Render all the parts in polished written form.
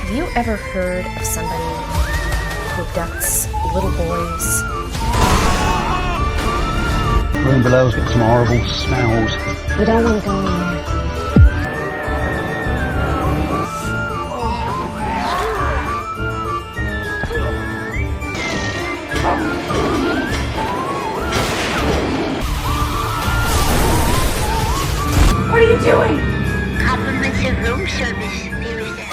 Have you ever heard of somebody who abducts little boys? Room below's got some horrible smells. We don't want to go in there. What are you doing? Complimentary room service. Here is that.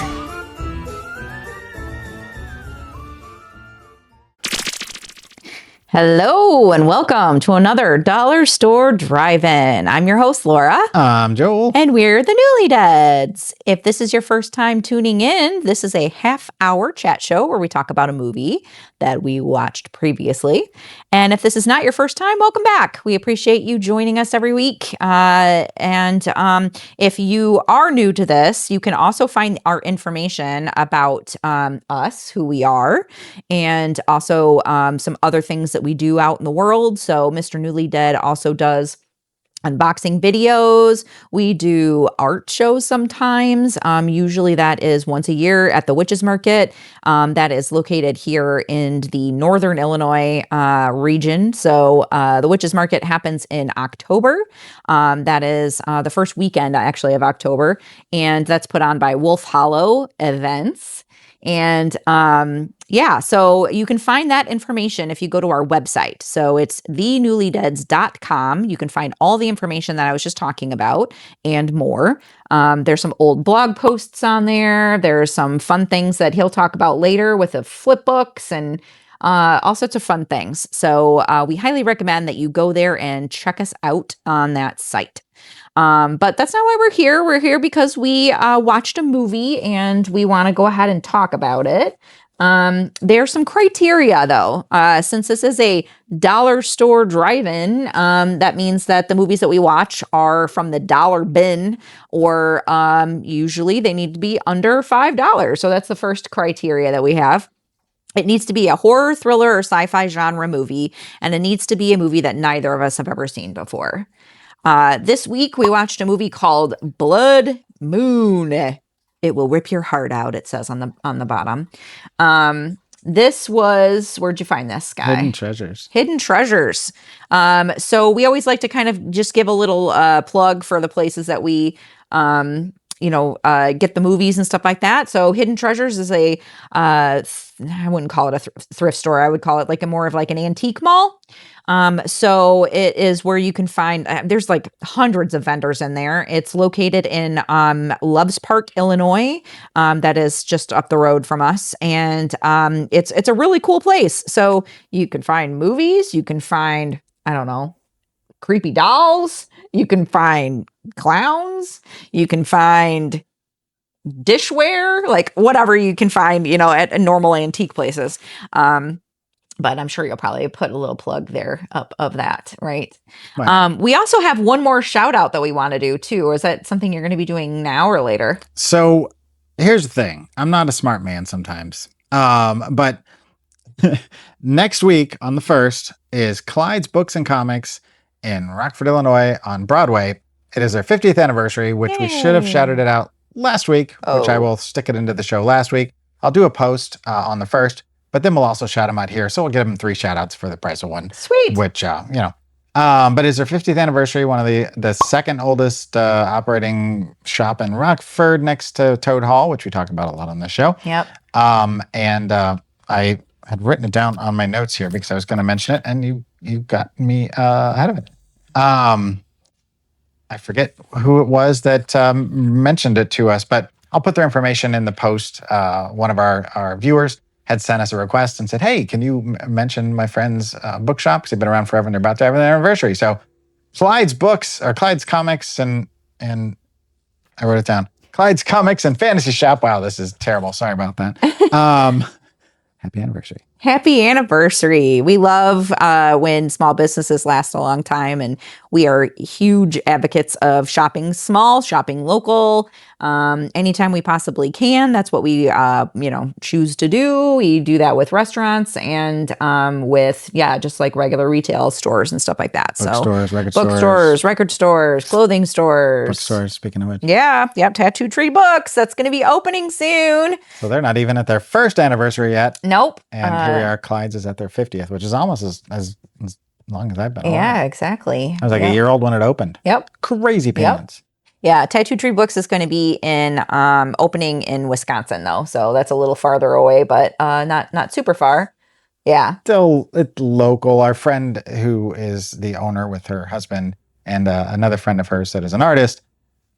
Hello and welcome to another Dollar Store Drive-In. I'm your host, Laura. I'm Joel. And we're the Newly Deads. If this is your first time tuning in, this is a half-hour chat show where we talk about a movie that we watched previously. And if this is not your first time, welcome back. We appreciate you joining us every week. If you are new to this, you can also find our information about us, who we are, and also some other things that we do out in the world. So Mr. Newly Dead also does unboxing videos. We do art shows sometimes. Usually that is once a year at the Witches Market. That is located here in the Northern Illinois region. So the Witches Market happens in October. That is the first weekend actually of October. And that's put on by Wolf Hollow Events. And so you can find that information if you go to our website. So it's thenewlydeads.com. You can find all the information that I was just talking about and more. There's some old blog posts on there. There's some fun things that he'll talk about later with the flip books and all sorts of fun things. So we highly recommend that you go there and check us out on that site. But that's not why we're here. We're here because we watched a movie and we want to go ahead and talk about it. There's some criteria though. Since this is a dollar store drive-in, that means that the movies that we watch are from the dollar bin, or usually they need to be under $5. So that's the first criteria that we have. It needs to be a horror, thriller, or sci-fi genre movie, and it needs to be a movie that neither of us have ever seen before. This week, we watched a movie called Blood Moon. It will rip your heart out, it says on the bottom. This was, where'd you find this guy? Hidden Treasures. Hidden Treasures. So we always like to kind of just give a little plug for the places that we get the movies and stuff like that. So Hidden Treasures is I wouldn't call it a thrift store. I would call it more of an antique mall. So it is where you can find, there's like hundreds of vendors in there. It's located in Loves Park, Illinois. That is just up the road from us. And it's a really cool place. So you can find movies, you can find, I don't know, creepy dolls, you can find clowns, you can find dishware, like whatever you can find, at normal antique places. But I'm sure you'll probably put a little plug there up of that, right? We also have one more shout out that we want to do too. Or is that something you're going to be doing now or later? So here's the thing. I'm not a smart man sometimes. But next week on the 1st is Clyde's Books and Comics in Rockford, Illinois on Broadway. It is their 50th anniversary, which we should have shouted it out last week, which I will stick it into the show last week. I'll do a post on the 1st. But then we'll also shout them out here. So we'll give them 3 shout outs for the price of 1. Sweet. Which, but it's their 50th anniversary, one of the second oldest operating shop in Rockford next to Toad Hall, which we talk about a lot on this show. Yep. I had written it down on my notes here because I was going to mention it and you got me ahead of it. I forget who it was that mentioned it to us, but I'll put their information in the post. One of our viewers had sent us a request and said, hey, can you mention my friend's bookshop? Because they've been around forever and they're about to have their anniversary. So Clyde's Comics and I wrote it down. Clyde's Comics and Fantasy Shop. Wow, this is terrible. Sorry about that. Happy anniversary. Happy anniversary. We love when small businesses last a long time, and we are huge advocates of shopping small, shopping local, anytime we possibly can. That's what we, choose to do. We do that with restaurants and with, just like regular retail stores and stuff like that. Bookstores, record stores, clothing stores. Bookstores, speaking of which. Yeah, yep, Tattoo Tree Books. That's going to be opening soon. So they're not even at their first anniversary yet. Nope. And here we are, Clyde's is at their 50th, which is almost as long as I've been. Yeah, exactly. I was like a year old when it opened. Yep. Crazy payments. Yeah, Tattoo Tree Books is going to be in opening in Wisconsin though, so that's a little farther away, but not super far. Yeah, still it's local. Our friend who is the owner with her husband and another friend of hers that is an artist.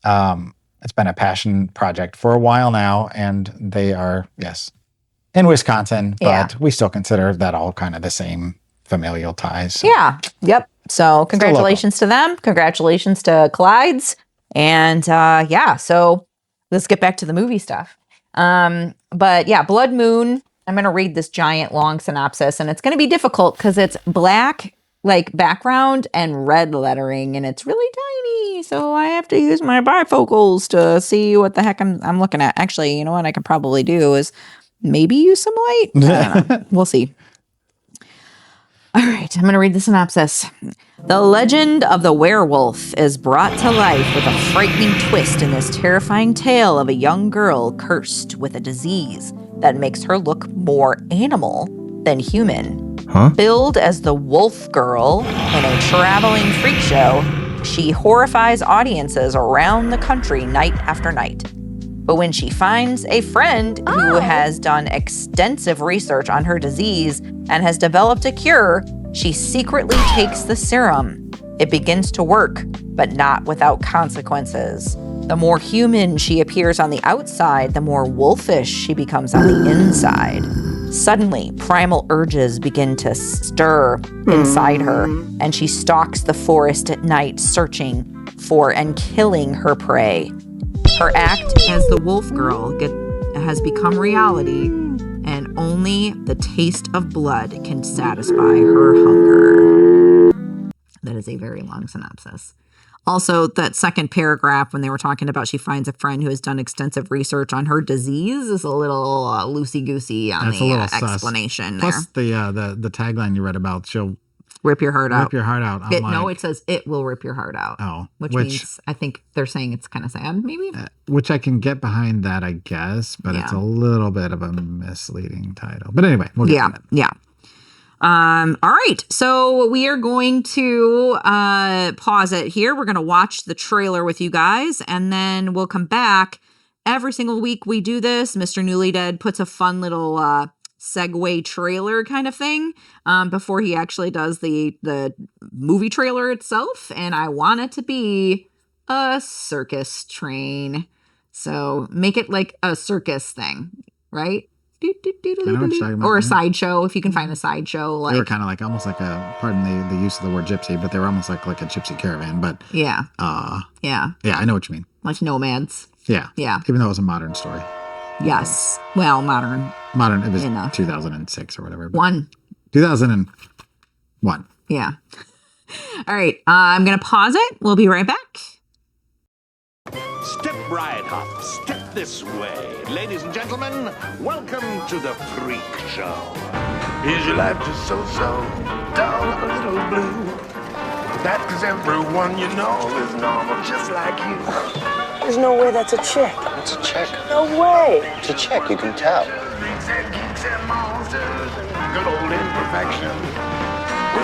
It's been a passion project for a while now, and they are in Wisconsin, but we still consider that all kind of the same familial ties. So. Yeah. Yep. So congratulations to them. Congratulations to Clyde's. And so let's get back to the movie stuff. But yeah, Blood Moon. I'm going to read this giant long synopsis, and it's going to be difficult because it's black like background and red lettering, and it's really tiny. So I have to use my bifocals to see what the heck I'm looking at. Actually, you know what I could probably do is maybe use some light. I don't know. We'll see. All right, I'm going to read the synopsis. The legend of the werewolf is brought to life with a frightening twist in this terrifying tale of a young girl cursed with a disease that makes her look more animal than human. Billed as the Wolf Girl in a traveling freak show, she horrifies audiences around the country night after night. But when she finds a friend who has done extensive research on her disease and has developed a cure, she secretly takes the serum. It begins to work, but not without consequences. The more human she appears on the outside, the more wolfish she becomes on the inside. Suddenly, primal urges begin to stir inside her, and she stalks the forest at night, searching for and killing her prey. Her act as the Wolf Girl has become reality, and only the taste of blood can satisfy her hunger. That is a very long synopsis. Also, that second paragraph, when they were talking about she finds a friend who has done extensive research on her disease, is a little loosey-goosey on the explanation there. Plus, the tagline you read about, she'll rip your heart out. Rip your heart out. It says it will rip your heart out. Oh. Which means, I think they're saying it's kind of sad, maybe? Which I can get behind that, I guess, but it's a little bit of a misleading title. But anyway, we'll get to that. Yeah. All right. So we are going to pause it here. We're going to watch the trailer with you guys, and then we'll come back. Every single week we do this. Mr. Newly Dead puts a fun little segue trailer kind of thing before he actually does the movie trailer itself. And I want it to be a circus train. So make it like a circus thing, right? Or a sideshow, if you can find a sideshow. Like, they were kind of like almost like pardon the use of the word gypsy, but they were almost like a gypsy caravan. But yeah, I know what you mean. Like nomads. Yeah. Even though it was a modern story. Yes. Well, modern. It was 2006 or whatever. 2001. Yeah. All right. I'm gonna pause it. We'll be right back. Step right up, step this way. Ladies and gentlemen, welcome to the Freak Show. Is your life just so dull, a little blue? That's 'cause everyone you know is normal, just like you. There's no way that's a chick. It's a chick. No way. It's a chick, you can tell. Freaks and geeks and monsters and good old imperfection.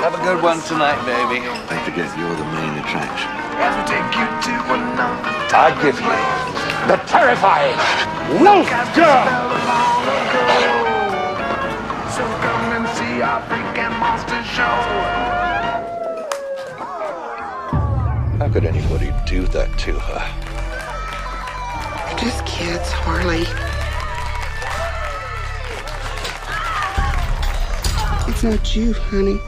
Have a good one tonight, baby. I forget you're the main attraction. As we take you to another I give you The terrifying Wolf Girl. So come and see our Freak and Monster Show. How could anybody do that to her? Just kids, Harley. It's not you, honey.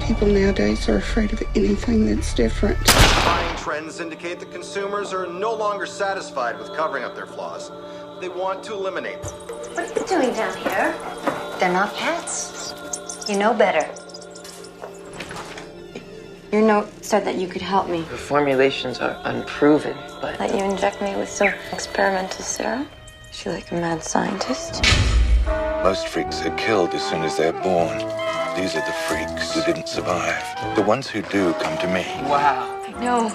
People nowadays are afraid of anything that's different. Buying trends indicate that consumers are no longer satisfied with covering up their flaws. They want to eliminate them. What are you doing down here? They're not pets. You know better. Your note said that you could help me. The formulations are unproven, but... That you inject me with some experimental serum? Is she like a mad scientist? Most freaks are killed as soon as they're born. These are the freaks who didn't survive. The ones who do come to me. Wow. I know.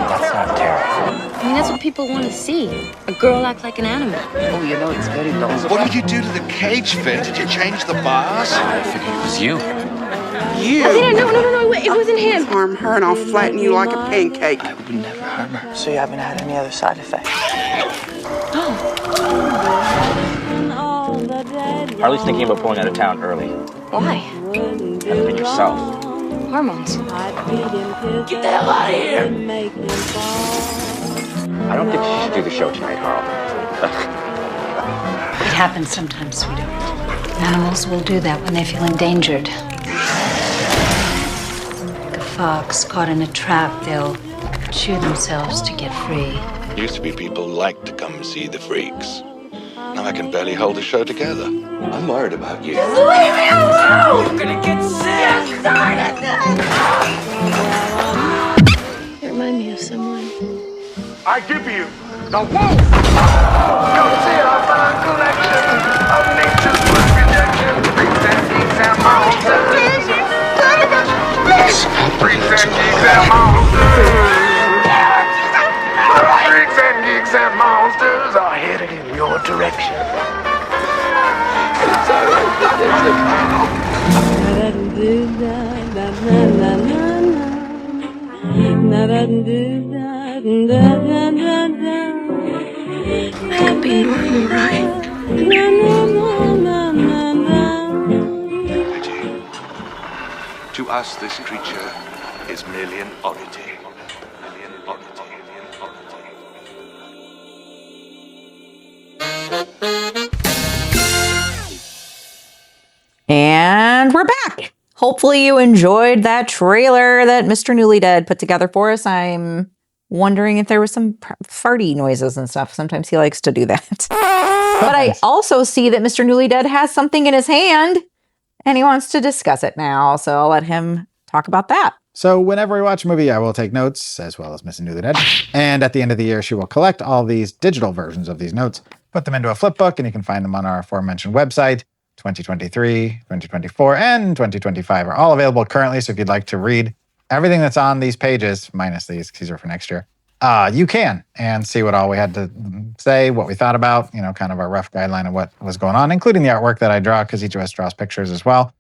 That's not Tara. I mean, that's what people want to see. A girl act like an animal. Oh, you know, it's very long. What did you do to the cage, Finn? Did you change the bars? I figured it was you. I didn't. No. It wasn't him. Harm her and I'll flatten you like a pancake. I would never harm her. So you haven't had any other side effects? Harley's thinking about pulling out of town early. Why? Haven't been yourself. Hormones. Get the hell out of here! I don't think she should do the show tonight, Harley. It happens sometimes, sweetheart. Animals will do that when they feel endangered. Like a fox caught in a trap, they'll chew themselves to get free. Used to be people who liked to come see the freaks. Now I can barely hold a show together. I'm worried about you. Just leave me alone! You're gonna get sick! You remind me of someone. I give you the wolf! Come see our fine collection of nature's first rejection. Freaks and geeks and monsters. Freaks and geeks and monsters. Freaks and geeks and monsters are headed in your direction. I could be normal, right? To us, this creature is merely an oddity. And we're back. Hopefully you enjoyed that trailer that Mr. Newly Dead put together for us. I'm wondering if there was some farty noises and stuff. Sometimes he likes to do that. But I also see that Mr. Newly Dead has something in his hand and he wants to discuss it now. So I'll let him talk about that. So whenever we watch a movie, I will take notes, as well as Mrs. Newly Dead. And at the end of the year, she will collect all these digital versions of these notes, put them into a flip book, and you can find them on our aforementioned website. 2023, 2024, and 2025 are all available currently. So if you'd like to read everything that's on these pages, minus these, because these are for next year, you can, and see what all we had to say, what we thought about, kind of our rough guideline of what was going on, including the artwork that I draw, because each of us draws pictures as well.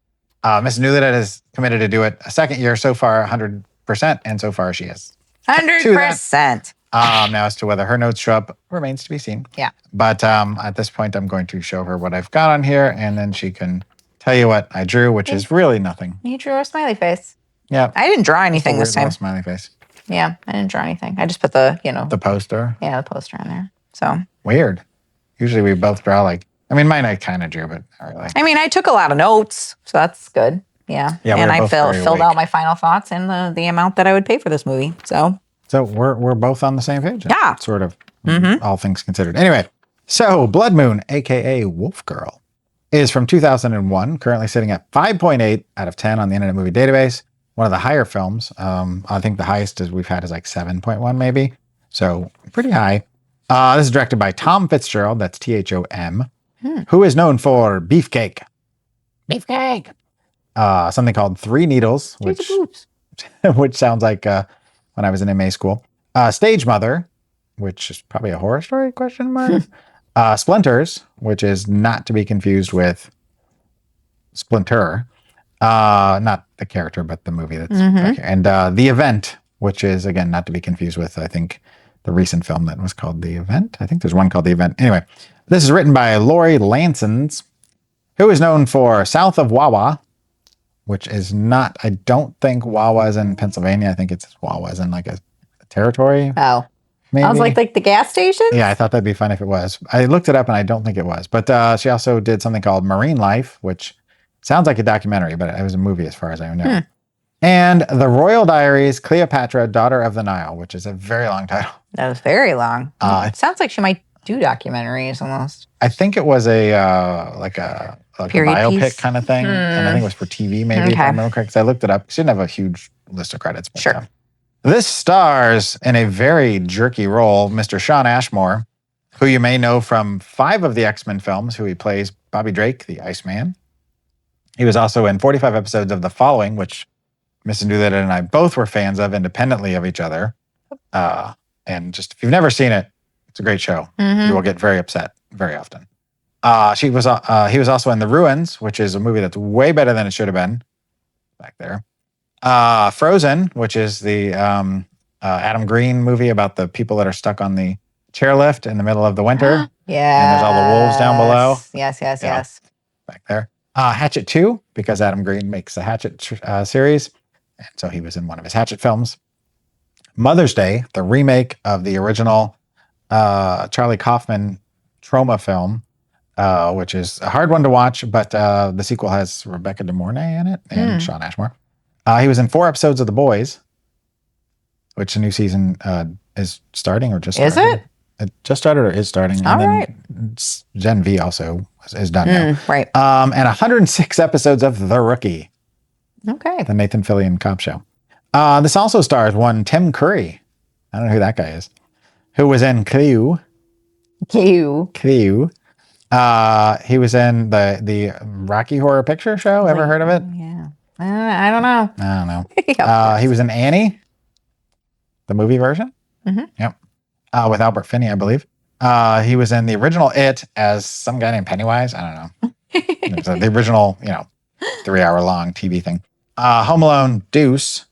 Mrs. Newly Dead is committed to do it a second year, so far 100%, and so far she is. 100%. Now, as to whether her notes show up remains to be seen. Yeah. But at this point, I'm going to show her what I've got on here, and then she can tell you what I drew, which is really nothing. You drew a smiley face. Yeah. I didn't draw anything this time. Smiley face. Yeah, I didn't draw anything. I just put the, The poster. Yeah, the poster on there. So. Weird. Usually we both draw mine I kind of drew, but not really. I mean, I took a lot of notes, so that's good. Yeah. Yeah, and we were I both very filled awake. out my final thoughts and the amount that I would pay for this movie. So we're both on the same page. Yeah. Sort of. All things considered. Anyway, so Blood Moon, aka Wolf Girl, is from 2001, currently sitting at 5.8 out of 10 on the Internet Movie Database. One of the higher films. I think the highest we've had is like 7.1 maybe. So pretty high. This is directed by Tom Fitzgerald. That's Thom. Who is known for Beefcake. Beefcake. Something called Three Needles, which sounds like when I was in MA school. Stage Mother, which is probably a horror story, question mark. Splinters, which is not to be confused with Splinter. Not the character, but the movie that's back here. And The Event, which is, again, not to be confused with, I think, the recent film that was called The Event. I think there's one called The Event. Anyway, this is written by Laurie Lansons, who is known for South of Wawa, which is not, I don't think Wawa is in Pennsylvania. I think it's Wawa is in like a territory. Oh. Maybe. Sounds like the gas station? Yeah, I thought that'd be fun if it was. I looked it up and I don't think it was. But she also did something called Marine Life, which sounds like a documentary, but it was a movie as far as I know. And The Royal Diaries, Cleopatra, Daughter of the Nile, which is a very long title. That was very long. It sounds like she might do documentaries almost. I think it was a like a Period biopic piece? kind of thing, and I think it was for TV maybe. If I Okay. remember correctly, 'cause I looked it up. She didn't have a huge list of credits. But, Sure. This stars in a very jerky role, Mr. Sean Ashmore, who you may know from 5 of the X-Men films, who he plays Bobby Drake, the Iceman. He was also in 45 episodes of The Following, which Mr. Doolittle and I both were fans of independently of each other. And just if you've never seen it, it's a great show. Mhm. You will get very upset very often. He was also in The Ruins, which is a movie that's way better than it should have been. Back there. Frozen, which is the Adam Green movie about the people that are stuck on the chairlift in the middle of the winter. Yeah. And there's all the wolves down below. Yes, yes, Yeah. yes. Back there. Hatchet 2, because Adam Green makes the Hatchet series. And so he was in one of his Hatchet films. Mother's Day, the remake of the original Charlie Kaufman Trauma film, which is a hard one to watch, but the sequel has Rebecca De Mornay in it and Sean Ashmore. He was in 4 episodes of The Boys, which the new season is starting or just started. Is it? It just started or is starting. All and right. then Gen V also is done now. Right. And 106 episodes of The Rookie, Okay. the Nathan Fillion cop show. This also stars one Tim Curry. I don't know who that guy is. Who was in Clue. Clue. He was in the Rocky Horror Picture Show. Ever heard of it? Yeah. I don't know. I don't know. Yeah, He was in Annie, the movie version. Mhm. Yep. With Albert Finney, I believe. He was in the original It as some guy named Pennywise. I don't know. It was the original, 3-hour-long TV thing. Home Alone Deuce.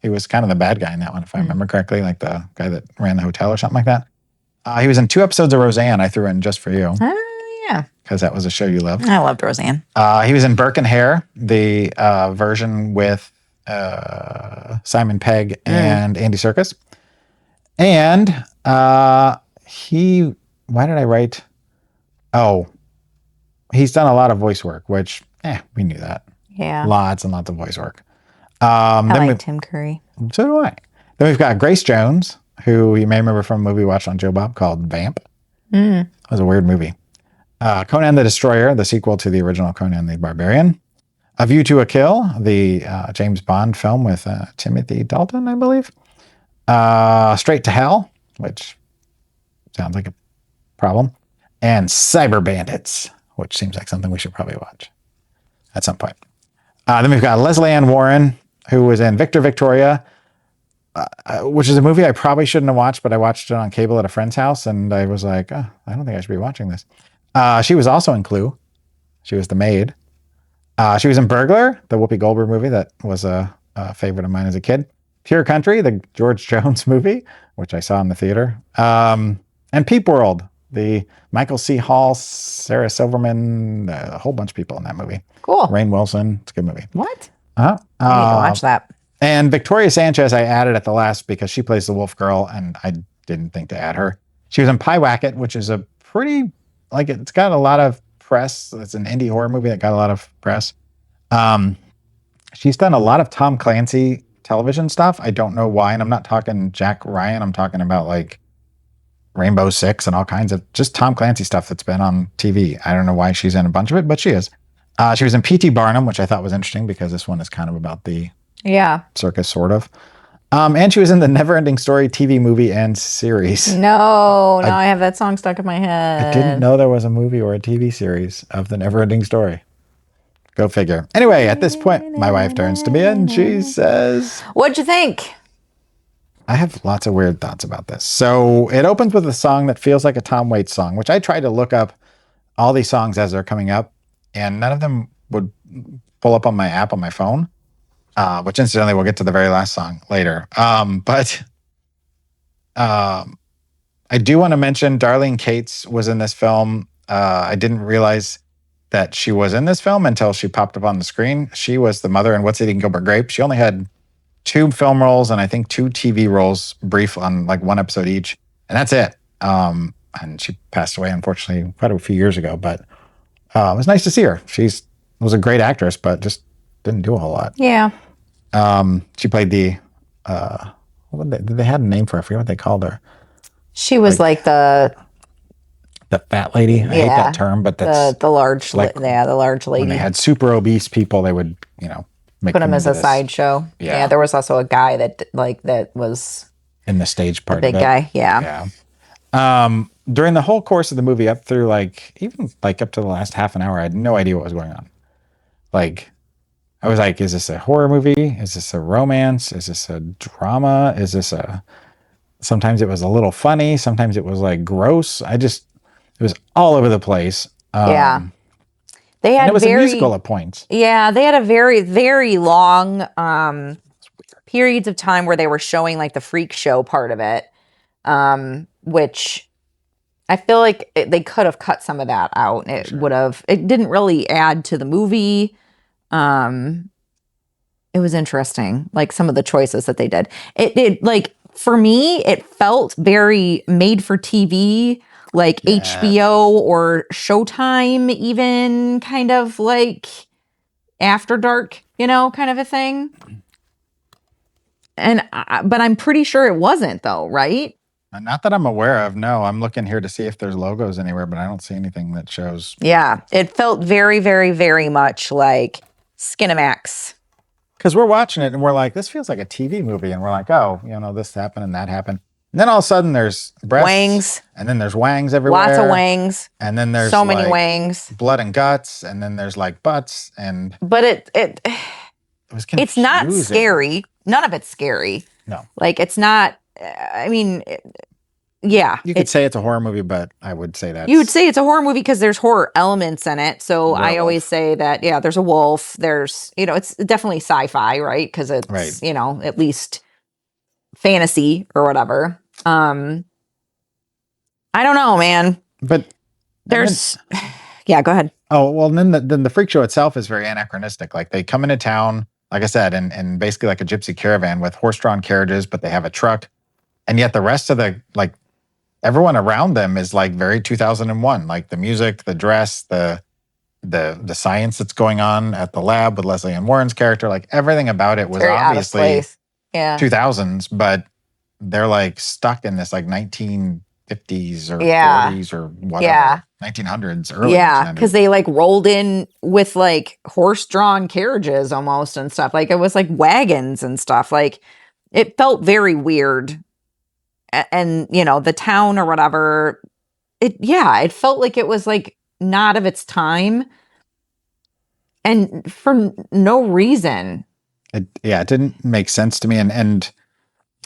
He was kind of the bad guy in that one, if I remember correctly, like the guy that ran the hotel or something like that. He was in 2 episodes of Roseanne. I threw in just for you Yeah. because that was a show you loved. I loved Roseanne. He was in Burke and Hare, the version with Simon Pegg and Andy Serkis. And why did I write? Oh, he's done a lot of voice work, which, we knew that. Yeah. Lots and lots of voice work. I then like Tim Curry. So do I. Then we've got Grace Jones, who you may remember from a movie we watched on Joe Bob called Vamp. It was a weird movie. Conan the Destroyer, the sequel to the original Conan the Barbarian. A View to a Kill, the James Bond film with Timothy Dalton, I believe. Straight to Hell, which sounds like a problem. And Cyber Bandits, which seems like something we should probably watch at some point. Then we've got Leslie Ann Warren, who was in Victor Victoria, which is a movie I probably shouldn't have watched, but I watched it on cable at a friend's house, and I was like, I don't think I should be watching this. She was also in Clue. She was the maid. She was in Burglar, the Whoopi Goldberg movie that was a favorite of mine as a kid. Pure Country, the George Jones movie, which I saw in the theater. And Peep World, the Michael C. Hall, Sarah Silverman, a whole bunch of people in that movie. Cool. Rainn Wilson. It's a good movie. What? Uh-huh. I need to watch that. And Victoria Sanchez, I added at the last because she plays the Wolf Girl, and I didn't think to add her. She was in Pyewacket, which is a pretty, it's got a lot of press. It's an indie horror movie that got a lot of press. She's done a lot of Tom Clancy television stuff. I don't know why, and I'm not talking Jack Ryan. I'm talking about like Rainbow Six and all kinds of just Tom Clancy stuff that's been on TV. I don't know why she's in a bunch of it, but she is. She was in P.T. Barnum, which I thought was interesting because this one is kind of about the circus, sort of. And she was in the Neverending Story TV movie and series. No, I have that song stuck in my head. I didn't know there was a movie or a TV series of the Neverending Story. Go figure. Anyway, at this point, my wife turns to me and she says, "What'd you think?" I have lots of weird thoughts about this. So it opens with a song that feels like a Tom Waits song, which I tried to look up all these songs as they're coming up, and none of them would pull up on my app on my phone, which incidentally, we'll get to the very last song later. But I do want to mention Darlene Cates was in this film. I didn't realize that she was in this film until she popped up on the screen. She was the mother in What's Eating Gilbert Grape. She only had 2 film roles and I think 2 TV roles, brief on like 1 episode each. And that's it. And she passed away, unfortunately, quite a few years ago. But it was nice to see her. She was a great actress, but just didn't do a whole lot. Yeah. She played the they had a name for her. I forget what they called her. She was like the fat lady. I hate that term, but that's the large, like the large lady. when they had super obese people, they would, make put him as a into this sideshow. Yeah, there was also a guy that was in the stage part. Big of it. guy. Yeah. During the whole course of the movie, up through even up to the last half an hour, I had no idea what was going on. Like, I was like, is this a horror movie? Is this a romance? Is this a drama? Is this sometimes it was a little funny. Sometimes it was like gross. It was all over the place. Yeah. They had and it was a musical at points. Yeah. They had a very, very long periods of time where they were showing like the freak show part of it, which I feel like they could have cut some of that out. It didn't really add to the movie. It was interesting, like some of the choices that they did. It like, for me, it felt very made for TV, like HBO or Showtime, even kind of like After Dark, kind of a thing. And but I'm pretty sure it wasn't, though, right? Not that I'm aware of. No, I'm looking here to see if there's logos anywhere, but I don't see anything that shows. Yeah, it felt very, very, very much like Skinamax. Because we're watching it and we're like, this feels like a TV movie. And we're like, oh, this happened and that happened. And then all of a sudden there's breasts. Wangs. And then there's wangs everywhere. Lots of wangs. And then there's so many wangs. Blood and guts. And then there's like butts. But it was confusing. It's not scary. None of it's scary. No. Like, it's not, I mean, yeah. You could say it's a horror movie, but I would say that. You would say it's a horror movie because there's horror elements in it. So I always say that, there's a wolf. There's, it's definitely sci-fi, right? Because it's, at least fantasy or whatever. I don't know, man. But there's, yeah, go ahead. Oh, well, then the freak show itself is very anachronistic. Like, they come into town, like I said, and basically like a gypsy caravan with horse-drawn carriages, but they have a truck. And yet the rest of everyone around them is like very 2001, like the music, the dress, the science that's going on at the lab with Leslie Ann Warren's character, like everything about it was very obviously 2000s, but they're like stuck in this like 1950s or 40s or whatever, 1900s, early 1900s. Because they like rolled in with like horse-drawn carriages almost and stuff. Like, it was like wagons and stuff. Like, it felt very weird. And, the town or whatever, it felt like it was like not of its time and for no reason. It didn't make sense to me. And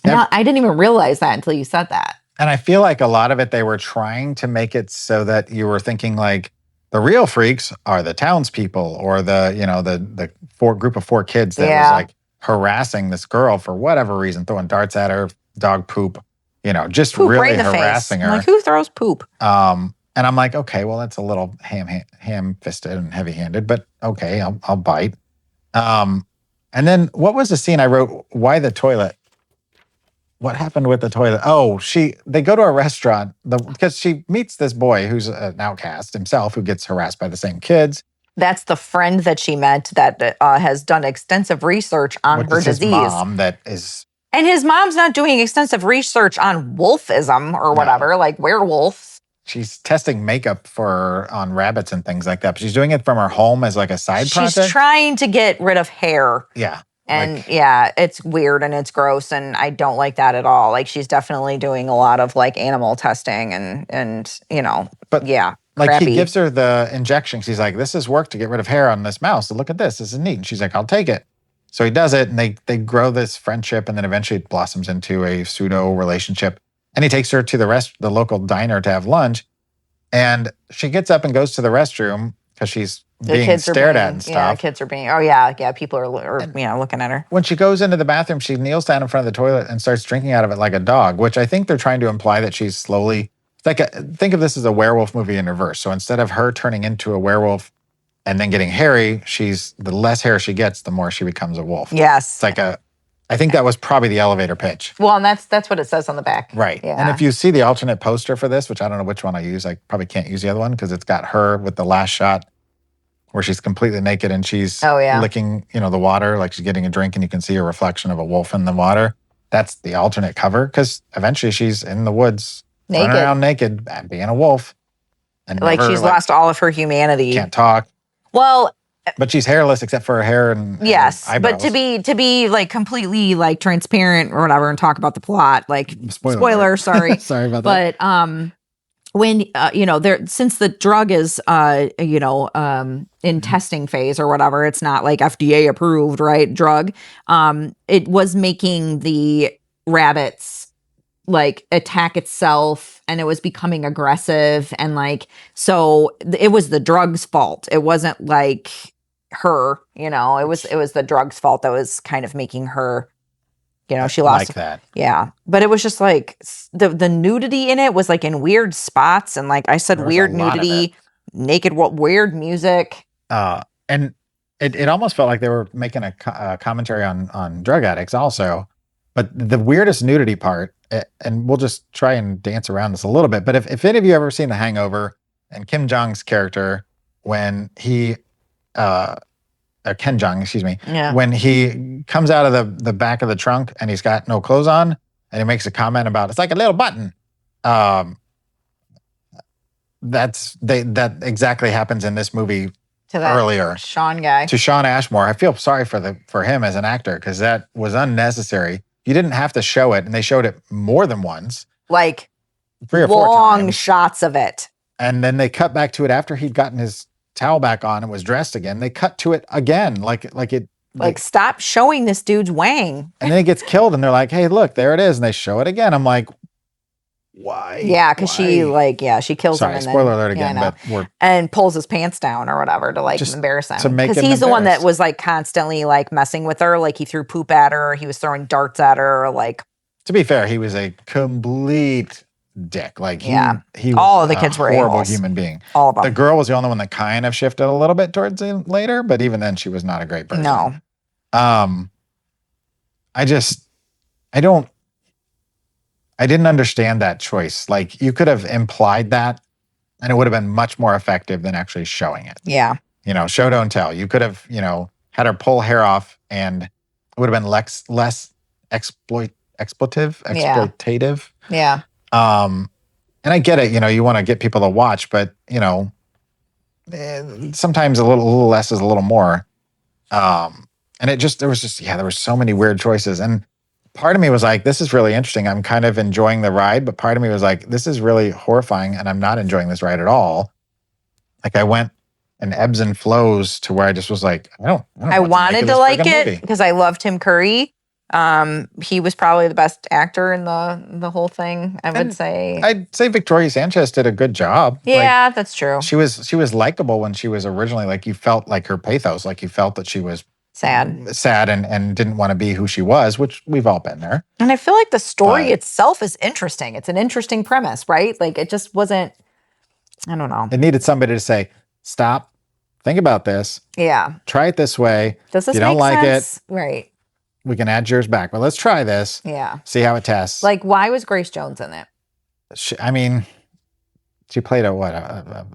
I didn't even realize that until you said that. And I feel like a lot of it, they were trying to make it so that you were thinking like the real freaks are the townspeople or the group of 4 kids that was like harassing this girl for whatever reason, throwing darts at her, dog poop. Just poop really right in the harassing face. her. I'm like, who throws poop? And I'm like, okay, well, that's a little ham-fisted and heavy-handed, but okay, I'll bite. And then what was the scene I wrote? Why the toilet? What happened with the toilet? Oh, they go to a restaurant because she meets this boy who's an outcast himself who gets harassed by the same kids. That's the friend that she met that has done extensive research on her disease. His mom that is. And his mom's not doing extensive research on wolfism or whatever, like werewolves. She's testing makeup on rabbits and things like that. But she's doing it from her home as like a side project. She's trying to get rid of hair. Yeah. And it's weird and it's gross and I don't like that at all. Like, she's definitely doing a lot of like animal testing and but like crappy. He gives her the injection. She's like, this is work to get rid of hair on this mouse. So look at this. This is neat. And she's like, I'll take it. So he does it, and they grow this friendship, and then eventually it blossoms into a pseudo relationship. And he takes her to the local diner to have lunch, and she gets up and goes to the restroom because she's being stared at and stuff. Yeah, kids are being. People are looking at her. When she goes into the bathroom, she kneels down in front of the toilet and starts drinking out of it like a dog, which I think they're trying to imply that she's slowly. Think of this as a werewolf movie in reverse. So instead of her turning into a werewolf and then getting hairy, the less hair she gets, the more she becomes a wolf. Yes. It's like I think that was probably the elevator pitch. Well, and that's what it says on the back. Right. Yeah. And if you see the alternate poster for this, which I don't know which one I use, I probably can't use the other one because it's got her with the last shot where she's completely naked and she's Oh, yeah. licking, the water, like she's getting a drink and you can see a reflection of a wolf in the water. That's the alternate cover because eventually she's in the woods, running Naked. around naked, being a wolf. And Like never, she's lost all of her humanity. Can't talk, Well, but she's hairless except for her hair and yes, and but eyebrows. to be like completely like transparent or whatever and talk about the plot, like spoiler, sorry. Sorry about that. But when there, since the drug is in testing phase or whatever, it's not like FDA approved, right? Drug. It was making the rabbits like attack itself, and it was becoming aggressive, and like so it was the drug's fault. It wasn't like her, it was the drug's fault that was kind of making her, she lost like that. Yeah, but it was just like the nudity in it was like in weird spots, and like I said, There was weird a lot of nudity, naked, weird music. And it almost felt like they were making a commentary on drug addicts also. But the weirdest nudity part, and we'll just try and dance around this a little bit, but if any of you ever seen The Hangover and Kim Jong's character, when he, Ken Jeong, excuse me, Yeah. when he comes out of the back of the trunk and he's got no clothes on and he makes a comment about, it's like a little button. That exactly happens in this movie To that earlier. Sean guy. To Sean Ashmore. I feel sorry for him as an actor because that was unnecessary. You didn't have to show it, and they showed it more than once, Like 3 or 4 long times. shots of it. And then they cut back to it after he'd gotten his towel back on and was dressed again. They cut to it again, like it. Like, stop showing this dude's wang. And then he gets killed, and they're like, "Hey, look, there it is," and they show it again. I'm like, why? Yeah, because she she kills Sorry, him. And spoiler then, alert yeah, I again, know. but we're and pulls his pants down or whatever to like Just embarrass him. to make Because him he's the one that embarrassed. was like constantly like messing with her. Like he threw poop at her. He was throwing darts at her. Like to be fair, he was a complete dick. Like he was all of the kids a were horrible a-holes. human being. All of them. The girl was the only one that kind of shifted a little bit towards him later, but even then, she was not a great person. No. I didn't understand that choice. Like you could have implied that and it would have been much more effective than actually showing it. Yeah. Show, don't tell. You could have, had her pull hair off and it would have been less exploitative. Yeah. And I get it, you want to get people to watch, but sometimes a little less is a little more. And there were so many weird choices. And part of me was like, this is really interesting. I'm kind of enjoying the ride, but part of me was like, this is really horrifying and I'm not enjoying this ride at all. Like I went in ebbs and flows to where I just was like, I wanted to like it because I loved Tim Curry. He was probably the best actor in the whole thing, I would say. I'd say Victoria Sanchez did a good job. Yeah, that's true. She was likable when she was originally, like you felt like her pathos, like you felt that she was sad and didn't want to be who she was, which we've all been there. And I feel like the story itself is interesting. It's an interesting premise, right? Like it just wasn't, I don't know. It needed somebody to say, stop, think about this. Yeah. Try it this way. Does this if you don't make like sense? it, Right. we can add yours back. But let's try this. Yeah. See how it tests. Like, why was Grace Jones in it? She played a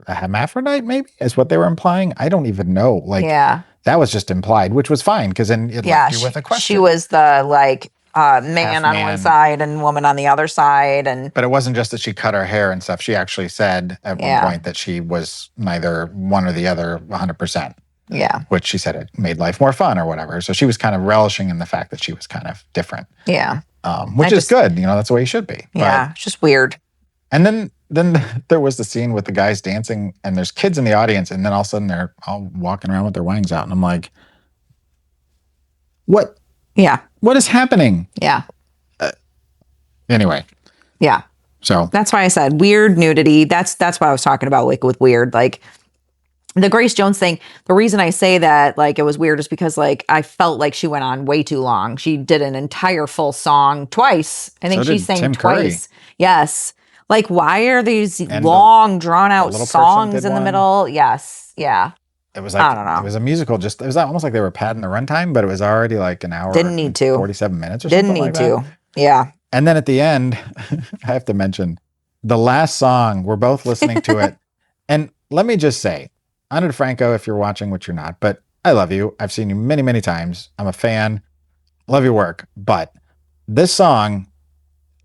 hermaphrodite, maybe, is what they were implying. I don't even know. Like, yeah. That was just implied, which was fine because then it left you with a question. She was the man on man. one side and woman on the other side, and but it wasn't just that she cut her hair and stuff. She actually said at one point that she was neither one or the other 100%. Yeah. Which she said it made life more fun or whatever. So she was kind of relishing in the fact that she was kind of different. Yeah. Which is good. That's the way you should be. Yeah. It's just weird. And then there was the scene with the guys dancing and there's kids in the audience and then all of a sudden they're all walking around with their wangs out. And I'm like, what? Yeah. What is happening? Yeah. Anyway. Yeah. So that's why I said weird nudity. That's what I was talking about, like with weird, like the Grace Jones thing. The reason I say that like it was weird is because like I felt like she went on way too long. She did an entire full song twice. I think So she did sang Tim twice. Curry. Yes. Like why are these And long drawn out little person songs did in the one. middle? Yes. Yeah. it was like, I don't know. It was a musical. It was almost like they were padding the runtime, but it was already like an hour. Didn't need to. 47 minutes or Didn't something need like to. that. Yeah. And then at the end, I have to mention the last song, we're both listening to it. And let me just say, Ana DeFranco, if you're watching, which you're not, but I love you. I've seen you many, many times. I'm a fan. Love your work. But this song,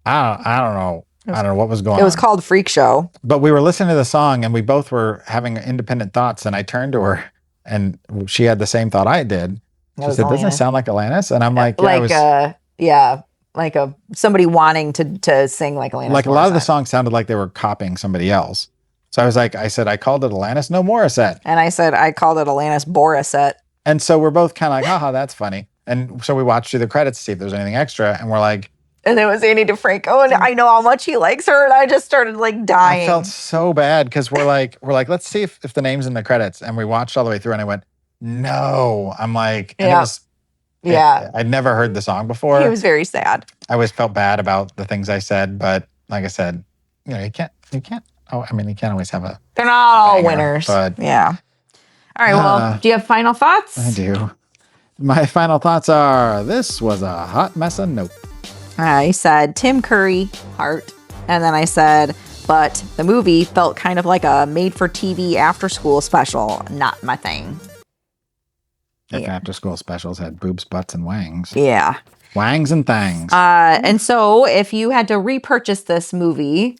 I don't know. I don't know what was going on. It was called Freak Show. But we were listening to the song and we both were having independent thoughts. And I turned to her and she had the same thought I did. She said, doesn't it sound like Alanis? And I'm like, somebody wanting to sing like Alanis. Like a lot of the songs sounded like they were copying somebody else. So I said, I called it Alanis, no Morissette. And I said, I called it Alanis Borissette. And so we're both kind of like, haha, that's funny. And so we watched through the credits to see if there's anything extra. And we're like, and it was Annie DeFranco, and I know how much he likes her, and I just started like dying. I felt so bad because we're like, let's see if the name's in the credits. And we watched all the way through and I went, no. I'm like, and it was, I'd never heard the song before. He was very sad. I always felt bad about the things I said, but like I said, you can't, you can't always have a. They're not all banger, winners. But yeah. All right. Well, do you have final thoughts? I do. My final thoughts are, this was a hot mess of nope. I said Tim Curry, heart. And then I said, but the movie felt kind of like a made-for-TV after-school special. Not my thing. If after-school specials had boobs, butts, and wangs. Yeah. Wangs and thangs. And so if you had to repurchase this movie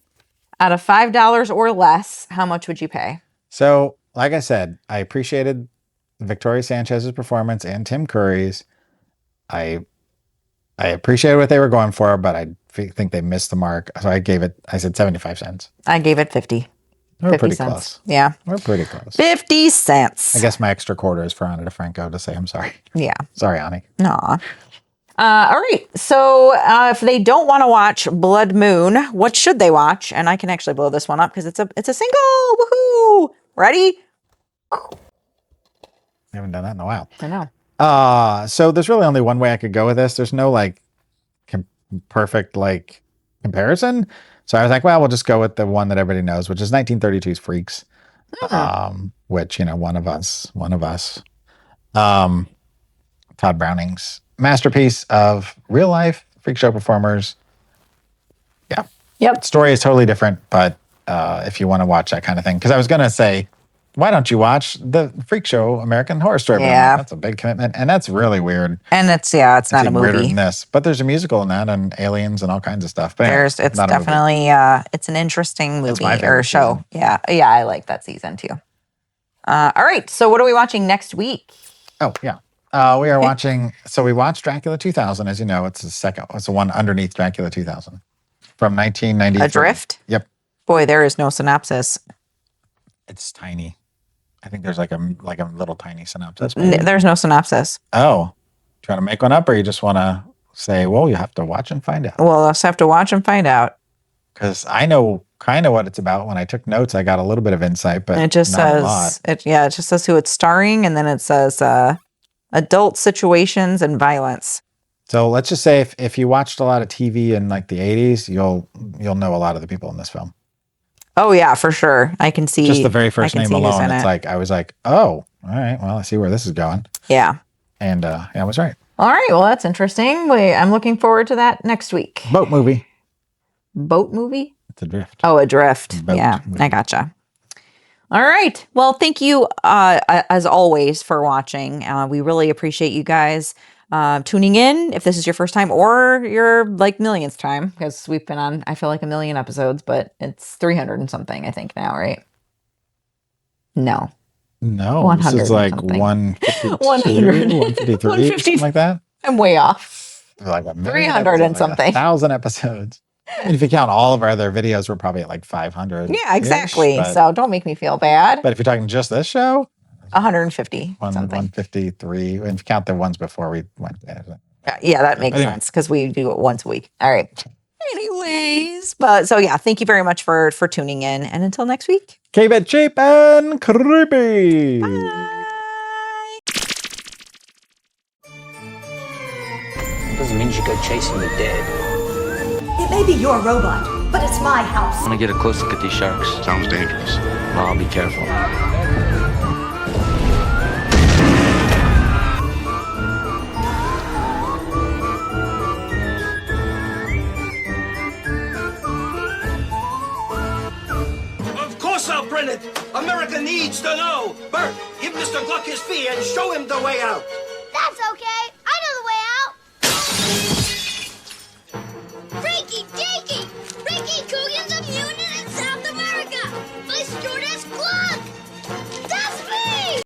out of $5 or less, how much would you pay? So, like I said, I appreciated Victoria Sanchez's performance and Tim Curry's. I appreciated what they were going for, but I think they missed the mark. So I said 75 cents. I gave it 50. We're 50 pretty cents. close. Yeah. We're pretty close. 50 cents. I guess my extra quarter is for Ana DeFranco to say I'm sorry. Yeah. Sorry, Ani. Aw. All right. So if they don't want to watch Blood Moon, what should they watch? And I can actually blow this one up because it's a single. Woohoo! Ready? We haven't done that in a while. I know. So there's really only one way I could go with this. There's no like perfect like comparison. So I was like, well, we'll just go with the one that everybody knows, which is 1932's Freaks. Which, one of us. Todd Browning's masterpiece of real life freak show performers. Yeah. Yep. Story is totally different, but if you want to watch that kind of thing, because I was going to say, why don't you watch the Freak Show American Horror Story? Yeah. That's a big commitment, and that's really weird. And it's not a movie. Weirder than this, but there's a musical in that, and aliens, and all kinds of stuff. But anyway, it's not a movie. definitely it's an interesting movie my or favorite show. season. Yeah, I like that season too. All right, so what are we watching next week? Oh yeah, we are watching. So we watched Dracula 2000. As you know, it's the one underneath Dracula 2000 from 1993. Adrift? Yep. Boy, there is no synopsis. It's tiny. I think there's like a little tiny synopsis. There's no synopsis. Oh, do you want to make one up, or you just want to say, well, you have to watch and find out? Well, let's have to watch and find out. Because I know kind of what it's about. When I took notes, I got a little bit of insight, but it just says it just says who it's starring, and then it says adult situations and violence. So let's just say if you watched a lot of TV in like the 80s, you'll know a lot of the people in this film. Oh yeah, for sure. I can see just the very first name alone. It's it. like I was like, oh, all right. Well, I see where this is going. Yeah. And I was right. All right. Well, that's interesting. I'm looking forward to that next week. Boat movie. Boat movie? It's Adrift. Oh, Adrift. Yeah, movie. I gotcha. All right. Well, thank you as always for watching. We really appreciate you guys tuning in. If this is your first time or your like millionth time, because we've been on, I feel like 1 million episodes, but it's 300 and something, I think now, right? No, 100 this is like 152, 153, something like that. I'm way off. Like 300 and something. 1,000 episodes. And if you count all of our other videos, we're probably at like 500. Yeah, exactly. So don't make me feel bad. But if you're talking just this show, 150. 153. And if you count the ones before we went. Yeah, that makes sense because we do it once a week. All right. Anyways, so yeah, thank you very much for tuning in. And until next week. Keep it cheap and creepy. Bye. Doesn't mean you should go chasing the dead. It may be your robot, but it's my house. I want to get a close look at these sharks. Sounds dangerous. Well, I'll be careful. Of course I'll break minute. America needs to know. Bert, give Mr. Gluck his fee and show him the way out.